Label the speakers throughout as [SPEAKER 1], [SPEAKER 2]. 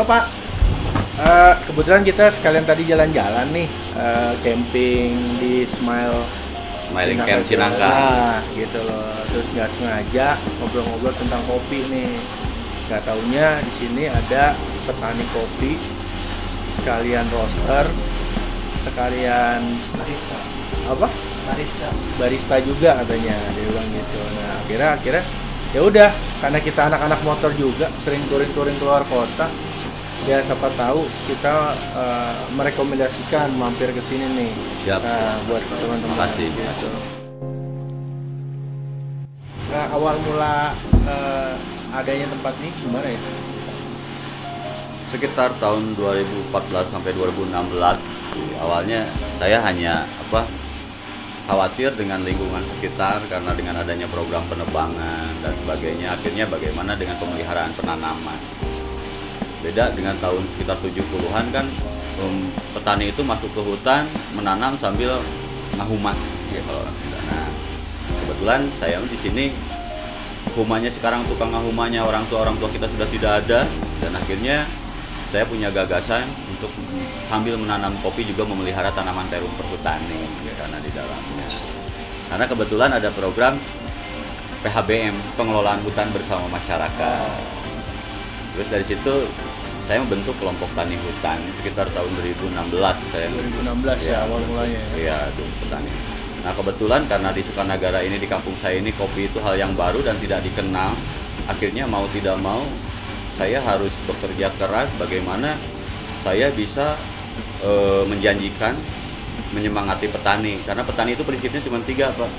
[SPEAKER 1] Pak. Kebetulan kita sekalian tadi jalan-jalan nih, camping di
[SPEAKER 2] Smiling Camp Cinangka.
[SPEAKER 1] Nah, gitu loh. Terus nggak sengaja ngobrol-ngobrol tentang kopi nih. Nggak taunya di sini ada petani kopi, sekalian roaster, sekalian apa? Barista juga katanya, dia bilang gitu. Nah, akhirnya ya udah, karena kita anak-anak motor juga, sering touring keluar kota. Ya siapa tahu kita merekomendasikan mampir ke sini nih.
[SPEAKER 2] Siap.
[SPEAKER 1] Buat teman-teman.
[SPEAKER 2] Makasih.
[SPEAKER 1] Gitu. Nah, awal mula adanya tempat ini gimana ya?
[SPEAKER 2] Sekitar tahun 2014 sampai 2016. Awalnya saya hanya khawatir dengan lingkungan sekitar karena dengan adanya program penebangan dan sebagainya. Akhirnya bagaimana dengan pemeliharaan penanaman. Beda dengan tahun sekitar 70-an kan, petani itu masuk ke hutan menanam sambil ngahuma ya kalau orang Sunda. Nah, kebetulan saya di sini humanya sekarang tukang ngahumanya orang tua kita sudah tidak ada, dan akhirnya saya punya gagasan untuk sambil menanam kopi juga memelihara tanaman terumn perhutani ya, karena di dalamnya. Karena kebetulan ada program PHBM, pengelolaan hutan bersama masyarakat. Terus dari situ saya membentuk kelompok tani hutan sekitar tahun 2016 saya.
[SPEAKER 1] 2016 ya awal mulanya.
[SPEAKER 2] Iya, itu petani. Nah, kebetulan karena di Sukanagara ini, di kampung saya ini, kopi itu hal yang baru dan tidak dikenal. Akhirnya mau tidak mau saya harus bekerja keras bagaimana saya bisa menjanjikan, menyemangati petani. Karena petani itu prinsipnya cuma 3, Pak.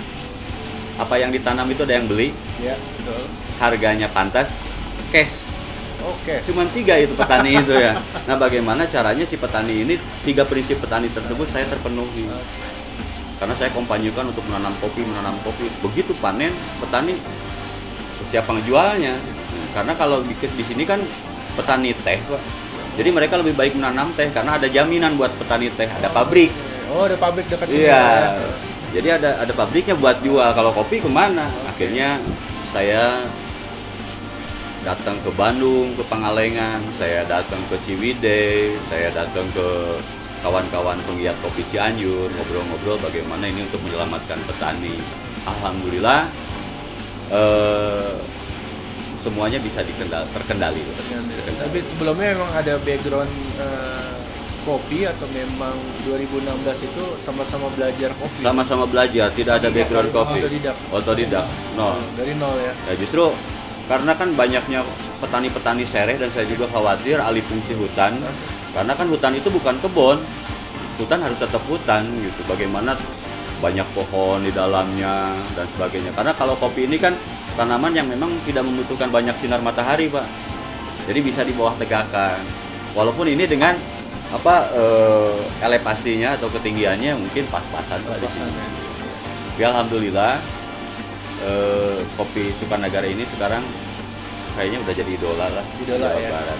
[SPEAKER 2] Apa yang ditanam itu ada yang beli.
[SPEAKER 1] Ya, betul.
[SPEAKER 2] Harganya pantas, cash.
[SPEAKER 1] Oke.
[SPEAKER 2] Cuman 3 itu petani itu ya. Nah, bagaimana caranya si petani ini, 3 prinsip petani tersebut saya terpenuhi. Karena saya kompanyukan untuk menanam kopi. Begitu panen, petani siapa ngejualnya? Karena kalau di sini kan petani teh, Pak. Jadi mereka lebih baik menanam teh karena ada jaminan buat petani teh, ada pabrik.
[SPEAKER 1] Oh, ada pabrik dekat sini.
[SPEAKER 2] Iya. Jadi ada pabriknya buat jual. Kalau kopi kemana? Akhirnya saya datang ke Bandung, ke Pangalengan, saya datang ke Ciwidey, saya datang ke kawan-kawan penggiat kopi Cianjur, ngobrol-ngobrol bagaimana ini untuk menyelamatkan petani. Alhamdulillah semuanya bisa terkendali.
[SPEAKER 1] Tapi sebelumnya memang ada background kopi atau memang 2016 itu sama-sama belajar kopi?
[SPEAKER 2] Sama-sama belajar, tidak ada background kopi. Otodidak. Nol.
[SPEAKER 1] Dari nol ya.
[SPEAKER 2] Ya justru karena kan banyaknya petani-petani sereh, dan saya juga khawatir alih fungsi hutan. Karena kan hutan itu bukan kebun, hutan harus tetap hutan gitu. Bagaimana banyak pohon di dalamnya dan sebagainya. Karena kalau kopi ini kan tanaman yang memang tidak membutuhkan banyak sinar matahari, Pak. Jadi bisa di bawah tegakan. Walaupun ini dengan elevasinya atau ketinggiannya mungkin pas-pasan Pak di sini. Ya, alhamdulillah kopi Sukanagara ini sekarang kayaknya udah jadi idola lah.
[SPEAKER 1] Idola ya.
[SPEAKER 2] Barat.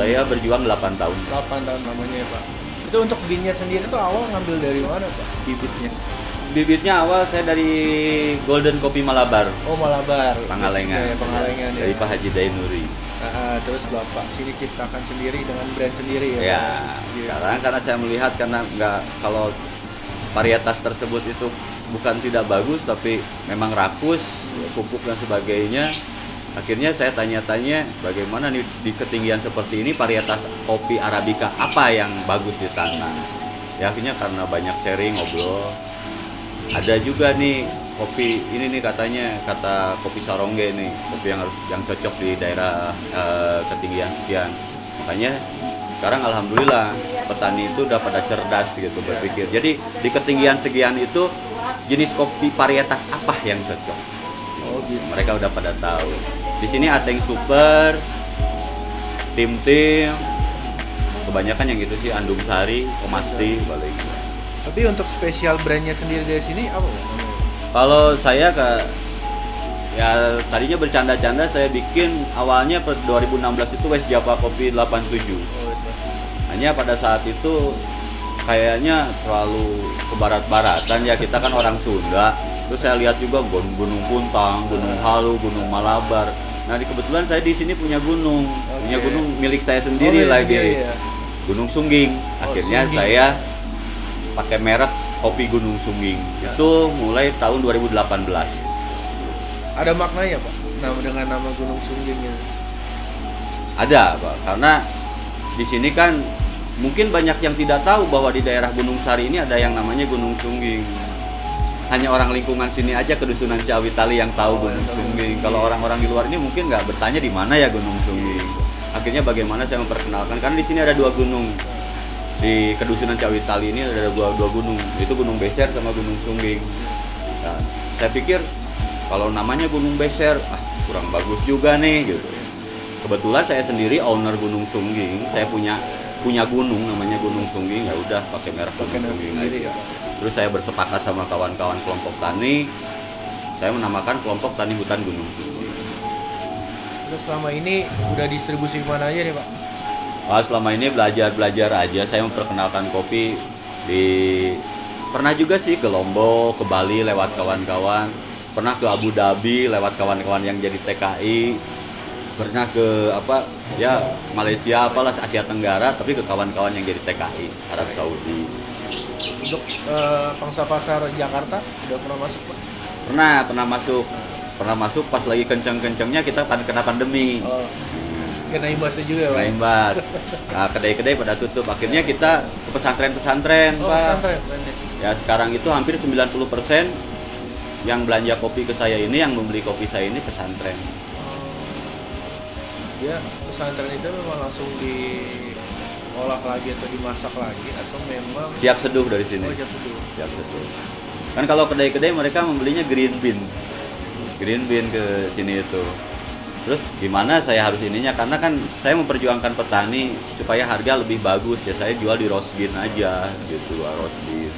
[SPEAKER 2] Saya berjuang 8 tahun.
[SPEAKER 1] 8 tahun namanya ya, Pak. Itu untuk binnya sendiri tuh awal ngambil dari mana, Pak? Bibitnya?
[SPEAKER 2] Bibitnya awal saya dari Golden Kopi Malabar.
[SPEAKER 1] Oh, Malabar.
[SPEAKER 2] Pangalengan.
[SPEAKER 1] Ya, Pangalengan ya.
[SPEAKER 2] Dari Pak Haji Dainuri.
[SPEAKER 1] Terus Bapak sini ciptakan sendiri dengan brand sendiri ya?
[SPEAKER 2] Ya, sekarang karena saya melihat kalau varietas tersebut itu bukan tidak bagus tapi memang rakus, pupuk dan sebagainya. Akhirnya saya tanya-tanya bagaimana nih di ketinggian seperti ini varietas kopi Arabica apa yang bagus ditanam. Ya, akhirnya karena banyak sharing, ngobrol, ada juga nih kopi ini nih kata kopi Sarongge nih, kopi yang cocok di daerah ketinggian sekian. Makanya sekarang alhamdulillah petani itu udah pada cerdas gitu berpikir. Jadi di ketinggian sekian itu jenis kopi varietas apa yang cocok. Oh gitu. Mereka udah pada tahu. Di sini Ateng Super, Tim, kebanyakan yang gitu sih, Andung Sari, Komasti, balik.
[SPEAKER 1] Tapi untuk spesial brandnya sendiri dari sini apa?
[SPEAKER 2] Kalau saya ya tadinya bercanda-canda saya bikin awalnya 2016 itu West Java Kopi 87. Hanya pada saat itu kayaknya terlalu ke barat-baratan ya, kita kan orang Sunda. Terus saya lihat juga Gunung Puntang, Gunung Halu, Gunung Malabar. Nah, kebetulan saya di sini punya gunung, punya
[SPEAKER 1] Oke.
[SPEAKER 2] gunung milik saya sendiri lagi,
[SPEAKER 1] sendiri ya.
[SPEAKER 2] Gunung Sungging. Akhirnya
[SPEAKER 1] Sungging.
[SPEAKER 2] saya pakai merek kopi Gunung Sungging. Itu mulai tahun 2018.
[SPEAKER 1] Ada maknanya Pak, dengan nama Gunung Sungging ini?
[SPEAKER 2] Ada, Pak, karena di sini kan mungkin banyak yang tidak tahu bahwa di daerah Gunung Sari ini ada yang namanya Gunung Sungging. Hanya orang lingkungan sini aja, kedusunan Ciawitali yang tahu Gunung Sungging. Kalau orang-orang di luar ini mungkin nggak bertanya di mana ya Gunung Sungging. Akhirnya bagaimana saya memperkenalkan, karena di sini ada 2 gunung. Di kedusunan Ciawitali ini ada dua gunung, itu Gunung Beser sama Gunung Sungging. Nah, saya pikir kalau namanya Gunung Beser, kurang bagus juga nih gitu. Kebetulan saya sendiri owner Gunung Sungging, saya punya gunung namanya Gunung Sungging, ya udah pakai merek Gunung Sungging
[SPEAKER 1] sendiri
[SPEAKER 2] aja.
[SPEAKER 1] ya.
[SPEAKER 2] Terus saya bersepakat sama kawan-kawan kelompok tani, saya menamakan kelompok tani hutan Gunung Sungging.
[SPEAKER 1] Terus selama ini udah distribusi kemana aja nih Pak?
[SPEAKER 2] Selama ini belajar aja, saya memperkenalkan kopi pernah juga sih ke Lombok, ke Bali lewat kawan-kawan, pernah ke Abu Dhabi lewat kawan-kawan yang jadi TKI, pernah ke Malaysia, apalah Asia Tenggara, tapi ke kawan-kawan yang jadi TKI Arab Saudi.
[SPEAKER 1] Untuk pangsa pasar Jakarta udah pernah masuk Pak?
[SPEAKER 2] Pernah masuk pas lagi kenceng-kencengnya kita kena pandemi.
[SPEAKER 1] Kena imbasnya juga Pak?
[SPEAKER 2] Kena imbas. Nah, kedai-kedai pada tutup. Akhirnya kita ke pesantren-pesantren, Pak.
[SPEAKER 1] Pesantren.
[SPEAKER 2] Ya, sekarang itu hampir 90% yang belanja kopi ke saya ini, yang membeli kopi saya ini pesantren.
[SPEAKER 1] Ya, pesantren itu memang langsung diolah lagi atau dimasak lagi, atau memang
[SPEAKER 2] Siap seduh dari sini. Siap seduh. Kan kalau kedai-kedai mereka membelinya green bean ke sini itu. Terus gimana saya harus ininya, karena kan saya memperjuangkan petani supaya harga lebih bagus, ya saya jual di roast bean aja gitu, roast bean.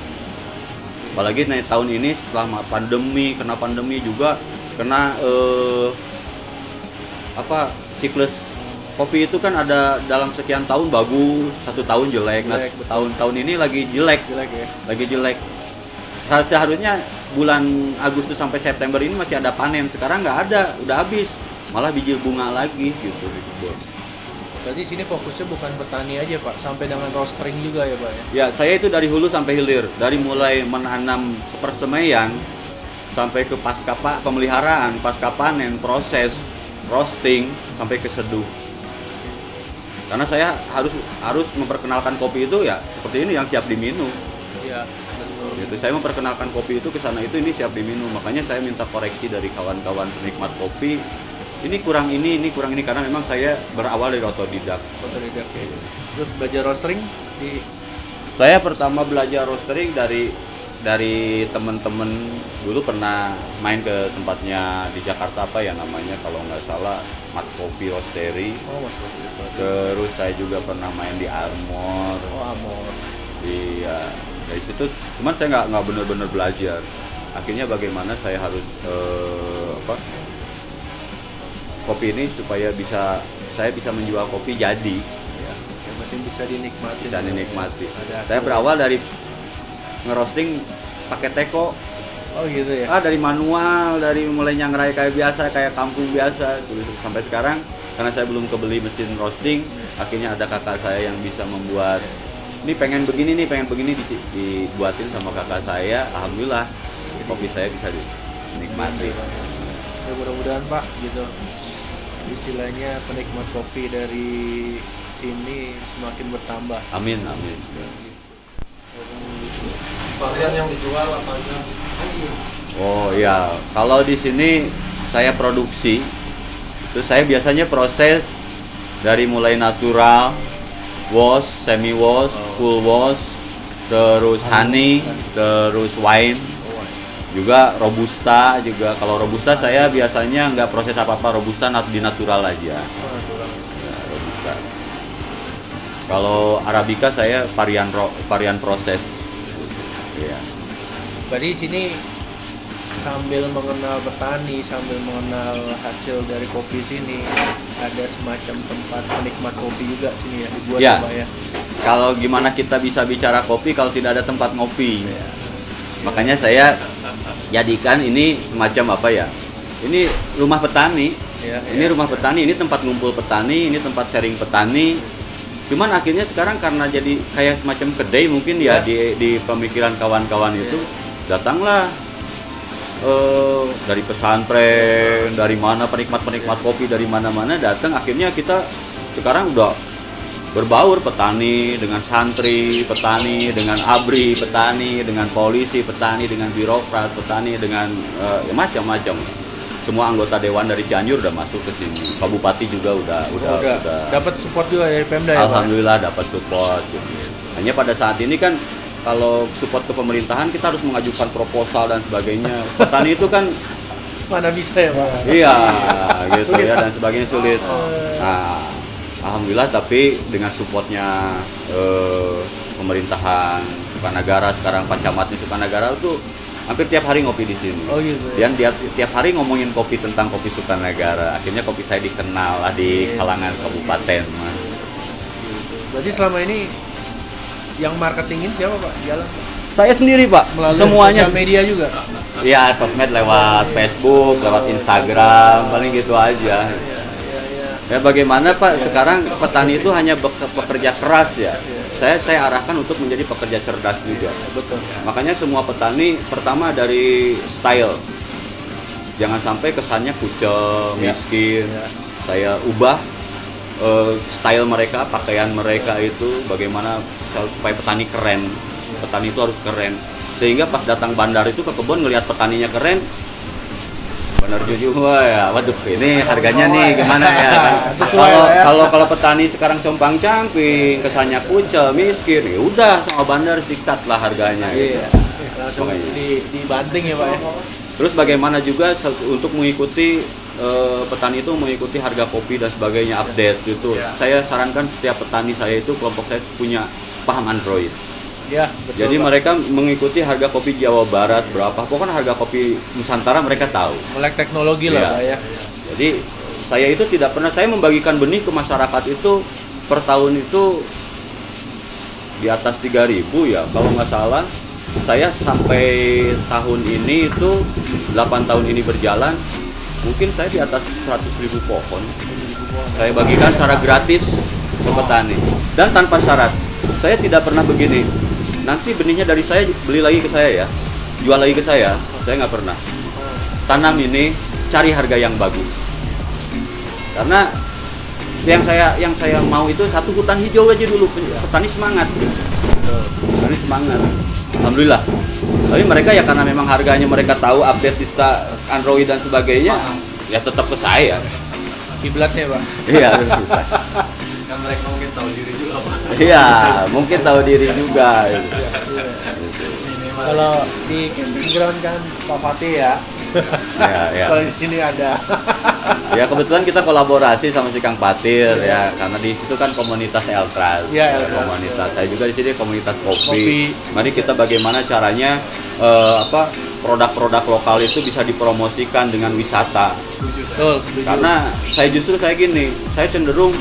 [SPEAKER 2] Apalagi tahun ini setelah kena pandemi juga, kena siklus kopi itu kan ada dalam sekian tahun bagus, 1 tahun jelek. Nah, tahun ini lagi jelek ya. Lagi jelek. Seharusnya bulan Agustus sampai September ini masih ada panen, sekarang nggak ada, udah habis, malah biji bunga lagi gitu.
[SPEAKER 1] Berarti sini fokusnya bukan petani aja Pak, sampai dengan roastering juga ya Pak ya?
[SPEAKER 2] Ya, saya itu dari hulu sampai hilir, dari mulai menanam persemaian sampai ke pasca pemeliharaan, pasca panen, proses roasting sampai ke seduh. Karena saya harus memperkenalkan kopi itu ya seperti ini, yang siap diminum.
[SPEAKER 1] Iya, betul.
[SPEAKER 2] Gitu, saya memperkenalkan kopi itu ke sana itu, ini siap diminum. Makanya saya minta koreksi dari kawan-kawan penikmat kopi. Ini kurang ini karena memang saya berawal dari otodidak.
[SPEAKER 1] Ya. Terus belajar roastering
[SPEAKER 2] Saya pertama belajar roastering dari teman-teman dulu, pernah main ke tempatnya di Jakarta apa ya namanya kalau nggak salah, Mat Kopi Roastery.
[SPEAKER 1] Mas Kopi.
[SPEAKER 2] Terus saya juga pernah main di Armor.
[SPEAKER 1] Armor.
[SPEAKER 2] Dari situ, cuman saya nggak benar-benar belajar. Akhirnya bagaimana saya harus kopi ini supaya saya bisa menjual kopi jadi.
[SPEAKER 1] Yang penting bisa dinikmati.
[SPEAKER 2] Saya berawal dari ngerosting pakai teko.
[SPEAKER 1] Oh gitu ya.
[SPEAKER 2] Dari manual, dari mulai nyangrai kayak biasa, kayak kampung biasa, sampai sekarang karena saya belum kebeli mesin roasting, akhirnya ada kakak saya yang bisa membuat. Ini pengen begini dibuatin sama kakak saya. Alhamdulillah kopi saya bisa dinikmati.
[SPEAKER 1] Ya, mudah-mudahan Pak gitu, istilahnya penikmat kopi dari sini semakin bertambah.
[SPEAKER 2] Amin.
[SPEAKER 1] Varian yang dijual apa aja?
[SPEAKER 2] Oh ya, kalau di sini saya produksi, itu saya biasanya proses dari mulai natural, wash, semi wash, full wash, terus honey, terus wine, juga robusta juga. Kalau robusta saya biasanya nggak proses apa-apa, robusta di natural aja. Ya, robusta. Kalau arabica saya varian proses. Ya.
[SPEAKER 1] Berarti sini sambil mengenal petani, sambil mengenal hasil dari kopi sini, ada semacam tempat penikmat kopi juga sini ya dibuat
[SPEAKER 2] ya.
[SPEAKER 1] Pak ya.
[SPEAKER 2] Kalau gimana kita bisa bicara kopi kalau tidak ada tempat ngopi? Ya. Makanya saya jadikan ini semacam apa ya? Ini rumah petani.
[SPEAKER 1] Ya,
[SPEAKER 2] Ini rumah petani, ini tempat ngumpul petani, ini tempat sharing petani. Cuman akhirnya sekarang karena jadi kayak semacam kedai mungkin ya di pemikiran kawan-kawan itu, datanglah dari pesantren, dari mana penikmat-penikmat kopi dari mana-mana datang. Akhirnya kita sekarang udah berbaur, petani dengan santri, petani dengan ABRI, petani dengan polisi, petani dengan birokrat, petani dengan macam-macam. Semua anggota dewan dari Cianjur udah masuk ke sini. Pak Bupati juga udah
[SPEAKER 1] dapat support juga dari Pemda ya, Pak?
[SPEAKER 2] Alhamdulillah dapat support. Hanya pada saat ini kan kalau support ke pemerintahan kita harus mengajukan proposal dan sebagainya. Petani itu kan
[SPEAKER 1] Mana bisa ya, Pak?
[SPEAKER 2] iya gitu ya, dan sebagainya sulit. Nah, alhamdulillah tapi dengan supportnya pemerintahan Sukanagara, sekarang Pak Camatnya Sukanagara itu hampir tiap hari ngopi di sini.
[SPEAKER 1] Oh gitu. Ya?
[SPEAKER 2] Dan dia tiap hari ngomongin kopi tentang kopi Sukanagara. Akhirnya kopi saya dikenal lah di kalangan kabupaten, Mas.
[SPEAKER 1] Berarti selama ini yang marketingin siapa, Pak? Jalan.
[SPEAKER 2] Saya sendiri, Pak.
[SPEAKER 1] Melalui
[SPEAKER 2] Semuanya.
[SPEAKER 1] sosial media juga.
[SPEAKER 2] Iya, sosmed lewat Facebook, lewat Instagram, paling gitu aja. Ya bagaimana Pak, sekarang petani itu hanya bekerja keras ya. Saya arahkan untuk menjadi pekerja cerdas juga.
[SPEAKER 1] Betul.
[SPEAKER 2] Makanya semua petani pertama dari style. Jangan sampai kesannya kucel, miskin. Saya ubah style mereka, pakaian mereka itu bagaimana supaya petani keren. Petani itu harus keren. Sehingga pas datang bandar itu ke kebun ngelihat petaninya keren, benar jujur, wah ya, waduh ini harganya nih gimana ya? Kalau petani sekarang compang camping, kesannya kucel, miskin, ya udah sama bandar sikat lah harganya.
[SPEAKER 1] Iya. Langsung dibanting ya, Pak ya.
[SPEAKER 2] Terus bagaimana juga untuk mengikuti petani itu mengikuti harga kopi dan sebagainya, update gitu. Saya sarankan setiap petani saya itu, kelompok saya punya paham Android.
[SPEAKER 1] Ya, betul,
[SPEAKER 2] jadi
[SPEAKER 1] Pak.
[SPEAKER 2] mereka mengikuti harga kopi Jawa Barat berapa, pokoknya harga kopi Nusantara mereka tahu.
[SPEAKER 1] Melek teknologi lah, Pak ya.
[SPEAKER 2] Jadi saya itu tidak pernah, saya membagikan benih ke masyarakat itu per tahun itu di atas 3.000 ya, kalau nggak salah. Saya sampai tahun ini itu 8 tahun ini berjalan, mungkin saya di atas 100.000 pohon. Saya bagikan secara gratis ke petani dan tanpa syarat. Saya tidak pernah begini. Nanti benihnya dari saya beli lagi ke saya ya, jual lagi ke saya nggak pernah. Tanam ini cari harga yang bagus. Karena yang saya mau itu satu hutan hijau aja dulu, petani semangat. Petani semangat. Alhamdulillah. Tapi mereka ya karena memang harganya mereka tahu, update di Android dan sebagainya, ya tetap ke saya.
[SPEAKER 1] Kiblatnya, Pak.
[SPEAKER 2] Iya, susah.
[SPEAKER 3] Kan mereka mungkin tahu diri juga, Pak.
[SPEAKER 2] Iya, mungkin tahu diri juga.
[SPEAKER 1] Kalau di camping ground kan Pak Fatih ya.
[SPEAKER 2] Ya.
[SPEAKER 1] Kalau di sini ada.
[SPEAKER 2] Ya kebetulan kita kolaborasi sama si Kang Patir ya, karena di situ kan komunitas Eltras.
[SPEAKER 1] Ya, Eltras.
[SPEAKER 2] Komunitas. Saya juga di sini komunitas kopi.
[SPEAKER 1] Kopi.
[SPEAKER 2] Mari kita bagaimana caranya produk-produk lokal itu bisa dipromosikan dengan wisata.
[SPEAKER 1] Betul, setuju.
[SPEAKER 2] Karena saya gini, saya cenderung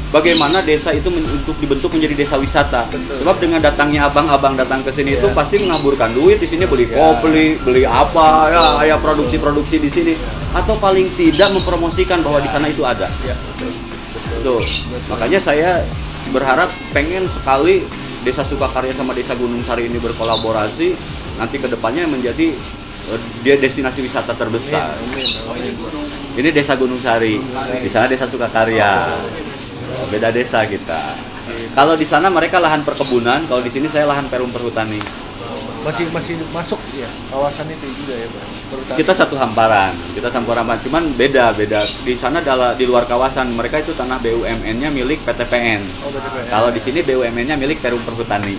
[SPEAKER 2] bagaimana desa itu untuk dibentuk menjadi desa wisata.
[SPEAKER 1] Betul.
[SPEAKER 2] Sebab dengan datangnya abang-abang datang ke sini itu pasti mengaburkan duit di sini, beli kopi, beli apa ya produksi-produksi di sini, atau paling tidak mempromosikan bahwa di sana itu ada.
[SPEAKER 1] Ya,
[SPEAKER 2] Tuh. Makanya saya berharap pengen sekali Desa Sukakarya sama Desa Gunung Sari ini berkolaborasi, nanti kedepannya menjadi dia destinasi wisata terbesar. Ini Desa Gunung Sari, di sana Desa Sukakarya. Beda desa kita. Kalau di sana mereka lahan perkebunan, kalau di sini saya lahan perum perhutani.
[SPEAKER 1] Masih masuk ya kawasan itu juga ya, Pak. Perhutani.
[SPEAKER 2] Kita satu hamparan, cuman beda. Di sana di luar kawasan mereka itu tanah BUMN-nya milik PTPN.
[SPEAKER 1] Oh, BTPN.
[SPEAKER 2] Kalau di sini BUMN-nya milik perum perhutani.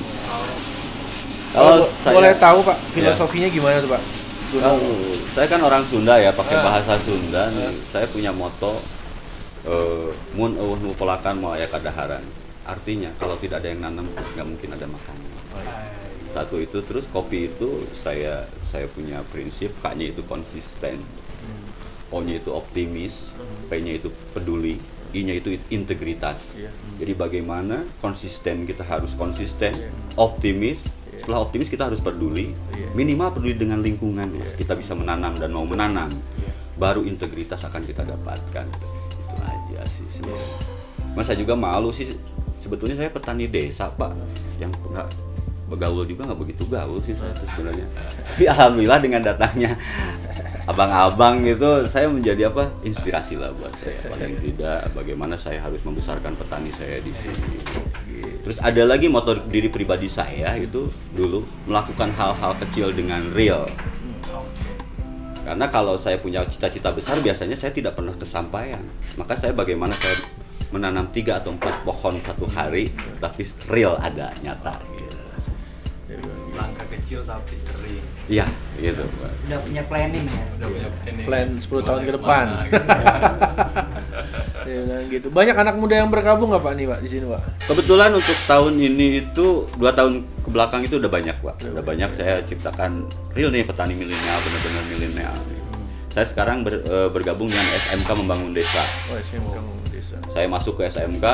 [SPEAKER 1] Kalau boleh tahu Pak, filosofinya gimana tuh Pak?
[SPEAKER 2] Saya kan orang Sunda ya, pakai bahasa Sunda. Saya punya moto mun eueuh nu polakan mau aya kadaharan. Artinya kalau tidak ada yang nanam nggak mungkin ada makanan. Satu itu, terus kopi itu saya punya prinsip, K-nya itu konsisten, O-nya itu optimis, P-nya itu peduli, I-nya itu integritas. Jadi bagaimana konsisten, kita harus konsisten, optimis. Setelah optimis kita harus peduli, minimal peduli dengan lingkungan. Kita bisa menanam dan mau menanam. baru integritas akan kita dapatkan. Itu aja sih sebenarnya. Masa juga malu sih, sebetulnya saya petani desa Pak, yang nggak bergaul juga nggak begitu gaul sih saya sebenarnya. Tapi alhamdulillah dengan datangnya abang-abang gitu, saya menjadi inspirasi lah buat saya. Paling tidak bagaimana saya harus membesarkan petani saya di sini. Terus ada lagi motor diri pribadi saya itu dulu melakukan hal-hal kecil dengan real. Karena kalau saya punya cita-cita besar biasanya saya tidak pernah kesampaian. Maka saya bagaimana saya menanam 3 atau 4 pohon satu hari, tapi real ada, nyata.
[SPEAKER 3] Langkah kecil tapi sering.
[SPEAKER 2] Iya, gitu.
[SPEAKER 4] Udah punya planning ya.
[SPEAKER 3] Udah punya
[SPEAKER 1] Plan 10 tahun ke depan.
[SPEAKER 3] Mana, gitu.
[SPEAKER 1] Ya, dan gitu. Banyak anak muda yang bergabung nggak Pak nih Pak di sini Pak?
[SPEAKER 2] Kebetulan untuk tahun ini itu 2 tahun ke belakang itu udah banyak Pak. Udah banyak saya ciptakan real nih petani milenial, benar-benar milenial. Saya sekarang bergabung dengan SMK Membangun Desa.
[SPEAKER 1] Oh, SMK Membangun Desa.
[SPEAKER 2] Saya masuk ke SMK,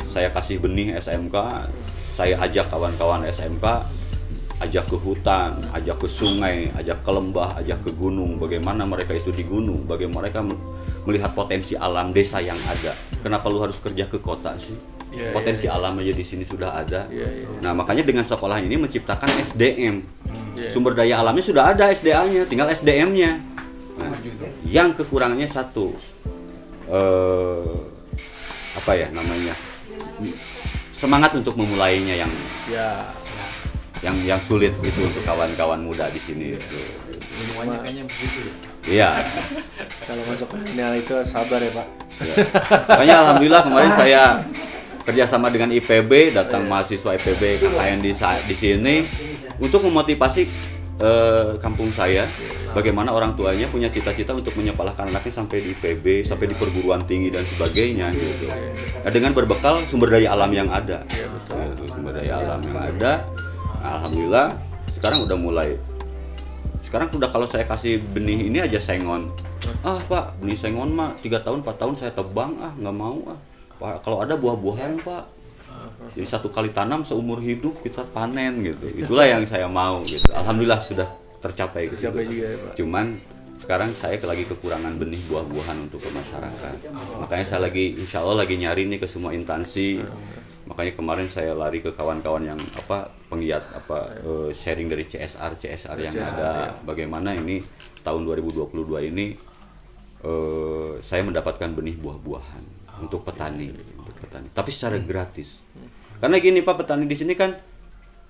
[SPEAKER 2] saya kasih benih SMK, saya ajak kawan-kawan SMK, ajak ke hutan, ajak ke sungai, ajak ke lembah, ajak ke gunung. Bagaimana mereka itu di gunung, bagaimana mereka melihat potensi alam desa yang ada. Kenapa lu harus kerja ke kota sih? Potensi alam aja di sini sudah ada. Nah, makanya dengan sekolah ini menciptakan SDM. Sumber daya alamnya sudah ada SDA-nya, tinggal SDM-nya. Nah, yang kekurangannya satu, semangat untuk memulainya yang sulit itu untuk kawan-kawan muda di sini itu.
[SPEAKER 3] Semuanya kayaknya begitu ya.
[SPEAKER 2] Iya.
[SPEAKER 1] Kalau masuk milenial itu sabar ya Pak.
[SPEAKER 2] Ya. Makanya alhamdulillah kemarin saya kerjasama dengan IPB, datang mahasiswa IPB KKN di sini untuk memotivasi kampung saya, bagaimana orang tuanya punya cita-cita untuk menyekolahkan anaknya sampai di IPB, sampai di perguruan tinggi dan sebagainya gitu. Nah, dengan berbekal sumber daya alam yang ada. Sumber daya alam yang ada. Nah, alhamdulillah sekarang udah mulai. Sekarang udah kalau saya kasih benih ini aja sengon. Ah Pak, benih sengon mah 3 tahun 4 tahun saya tebang, nggak mau Pak, kalau ada buah-buahan Pak. Jadi 1 kali tanam seumur hidup kita panen gitu. Itulah yang saya mau gitu. Alhamdulillah sudah tercapai gitu.
[SPEAKER 1] Juga ya, Pak.
[SPEAKER 2] Cuman sekarang saya lagi kekurangan benih buah-buahan untuk ke masyarakat. Makanya saya insya Allah lagi nyari nih ke semua instansi. Makanya kemarin saya lari ke kawan-kawan yang penggiat sharing dari CSR yang ada. Bagaimana ini tahun 2022 ini saya mendapatkan benih buah-buahan untuk petani, tapi secara gratis. Karena gini Pak, petani di sini kan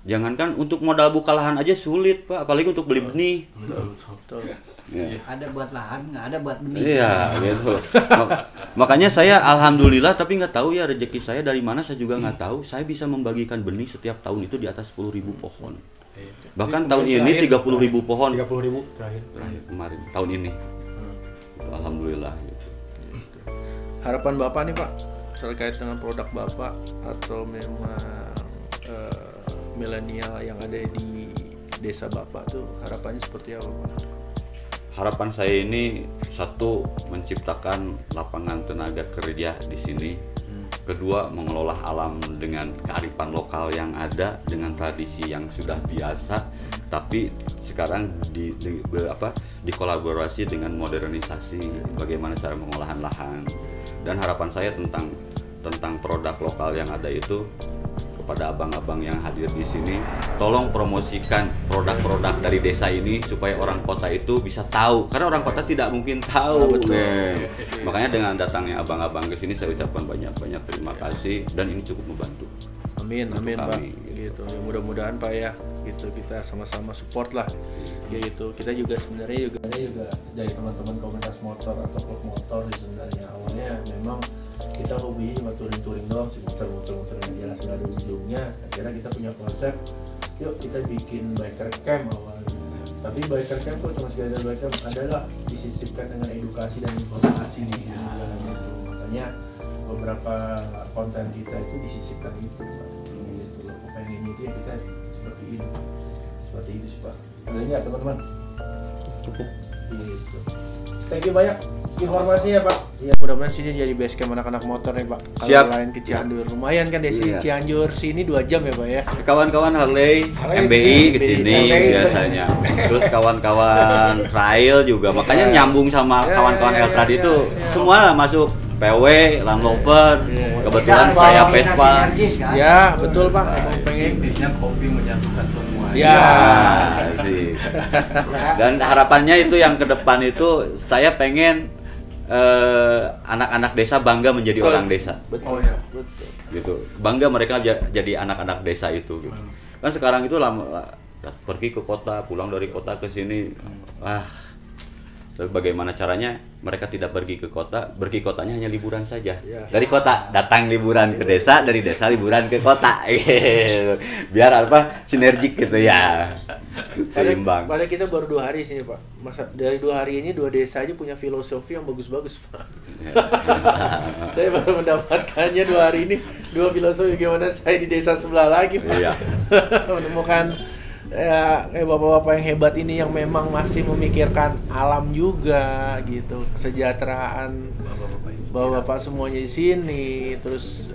[SPEAKER 2] jangankan untuk modal buka lahan aja sulit Pak, apalagi untuk beli benih. Ya.
[SPEAKER 4] Ada buat lahan, nggak ada buat benih.
[SPEAKER 2] Iya, gitu. Makanya saya alhamdulillah, tapi nggak tahu ya rezeki saya dari mana, saya juga nggak tahu. Saya bisa membagikan benih setiap tahun itu di atas 10.000 pohon. Bahkan tahun ini 30.000 pohon.
[SPEAKER 5] 30.000 terakhir
[SPEAKER 2] Kemarin, tahun ini. Alhamdulillah. Gitu.
[SPEAKER 1] Harapan Bapak nih Pak terkait dengan produk Bapak atau memang milenial yang ada di desa Bapak tuh harapannya seperti apa Pak?
[SPEAKER 2] Harapan saya ini satu, menciptakan lapangan tenaga kerja di sini. Kedua, mengelola alam dengan kearifan lokal yang ada, dengan tradisi yang sudah biasa, tapi sekarang dikolaborasi dengan modernisasi bagaimana cara pengolahan lahan. Dan harapan saya tentang produk lokal yang ada itu, kepada abang-abang yang hadir di sini, tolong promosikan produk-produk dari desa ini supaya orang kota itu bisa tahu, karena orang kota tidak mungkin tahu. Makanya dengan datangnya abang-abang ke sini saya ucapkan banyak-banyak terima kasih, dan ini cukup membantu.
[SPEAKER 1] Amin Pak.
[SPEAKER 2] Kami,
[SPEAKER 1] Gitu. Ya, mudah-mudahan Pak ya, gitu kita sama-sama support lah. Ya gitu. Kita juga sebenarnya dari teman-teman komunitas motor atau klub motor sebenarnya awalnya memang kita hobinya cuma touring doang sih, muter-muter yang jelas nggak ada ujungnya. Akhirnya kita punya konsep, yuk kita bikin biker camp awalnya. Tapi biker camp kok cuma sekedar biker camp, adalah disisipkan dengan edukasi dan informasi di sini juga gitu. Makanya beberapa konten kita itu disisipkan itu Pak. Gitu loh, pengen itu ya kita seperti itu sih Pak. Ada nggak teman-teman? Cukup. Gitu. Thank you banyak informasinya Pak. Ya mudah-mudahan sini jadi base camp anak-anak motor nih Pak. Kalau
[SPEAKER 2] Siap.
[SPEAKER 1] lain ke Cianjur, lumayan kan dari
[SPEAKER 2] Iya.
[SPEAKER 1] Cianjur sini 2 jam ya Pak ya.
[SPEAKER 2] Kawan-kawan Harley,
[SPEAKER 1] Harley
[SPEAKER 2] MBI
[SPEAKER 1] ke
[SPEAKER 2] kesini
[SPEAKER 1] sini.
[SPEAKER 2] biasanya. Terus kawan-kawan trail juga, makanya nyambung sama
[SPEAKER 1] Ya,
[SPEAKER 2] kawan-kawan
[SPEAKER 1] ya,
[SPEAKER 2] Eltrad
[SPEAKER 1] ya,
[SPEAKER 2] itu
[SPEAKER 1] ya.
[SPEAKER 2] semua lah masuk PW, Land Rover,
[SPEAKER 1] Ya.
[SPEAKER 2] kebetulan
[SPEAKER 4] Kita
[SPEAKER 2] saya
[SPEAKER 4] bawa
[SPEAKER 2] Vespa.
[SPEAKER 4] sinergis, kan?
[SPEAKER 1] Ya betul Pak. Emang pengen.
[SPEAKER 3] Intinya kopi menyatukan semua.
[SPEAKER 1] Ya.
[SPEAKER 2] Ya, sih. Dan harapannya itu yang ke depan itu saya pengen anak-anak desa bangga menjadi
[SPEAKER 1] Betul.
[SPEAKER 2] orang desa.
[SPEAKER 1] Betul.
[SPEAKER 3] Oh, ya.
[SPEAKER 1] Betul.
[SPEAKER 2] Gitu, bangga mereka jadi anak-anak desa itu gitu. Kan sekarang itu lama pergi ke kota, pulang dari kota ke sini, tapi bagaimana caranya mereka tidak pergi ke kota, pergi kotanya hanya liburan saja.
[SPEAKER 1] Ya.
[SPEAKER 2] Dari kota datang liburan ke desa, dari desa liburan ke kota. Gitu. Biar apa? Sinergik gitu ya. Seimbang.
[SPEAKER 1] Padahal kita baru 2 hari sini Pak. Masa dari 2 hari ini 2 desa aja punya filosofi yang bagus-bagus Pak. Saya baru mendapatkannya 2 hari ini 2 filosofi gimana saya di desa sebelah lagi Pak.
[SPEAKER 2] Iya.
[SPEAKER 1] Menemukan ya kayak bapak-bapak yang hebat ini yang memang masih memikirkan alam juga gitu, kesejahteraan bapak-bapak semuanya di sini, terus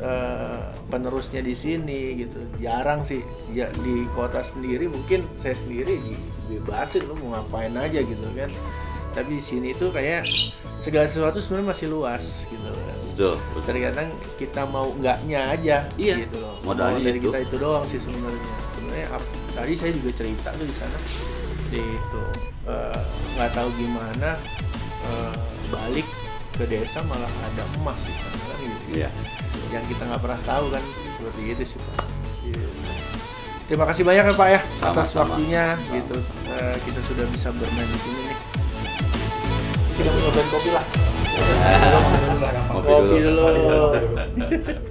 [SPEAKER 1] penerusnya di sini gitu. Jarang sih ya, di kota sendiri mungkin saya sendiri dibebasin lu mau ngapain aja gitu kan. Tapi di sini tuh kayak segala sesuatu sebenarnya masih luas gitu kan.
[SPEAKER 2] Betul.
[SPEAKER 1] Terkadang kita mau enggaknya aja
[SPEAKER 2] Iya.
[SPEAKER 1] gitu loh.
[SPEAKER 2] Modalnya
[SPEAKER 1] Mau dari
[SPEAKER 2] itu.
[SPEAKER 1] kita itu doang sih sebenarnya. Sebenarnya tadi saya juga cerita tuh di sana itu nggak tahu gimana balik ke desa malah ada emas di sana kan gitu.
[SPEAKER 2] Iya.
[SPEAKER 1] Yang kita nggak pernah tahu kan seperti itu sih Pak. Gitu. Terima kasih banyak ya Pak ya atas
[SPEAKER 2] Sama-sama.
[SPEAKER 1] waktunya gitu. Kita sudah bisa bermain di sini nih. Kita nyobain kopi lah.
[SPEAKER 2] Ngopi dulu.
[SPEAKER 1] Kopi dulu.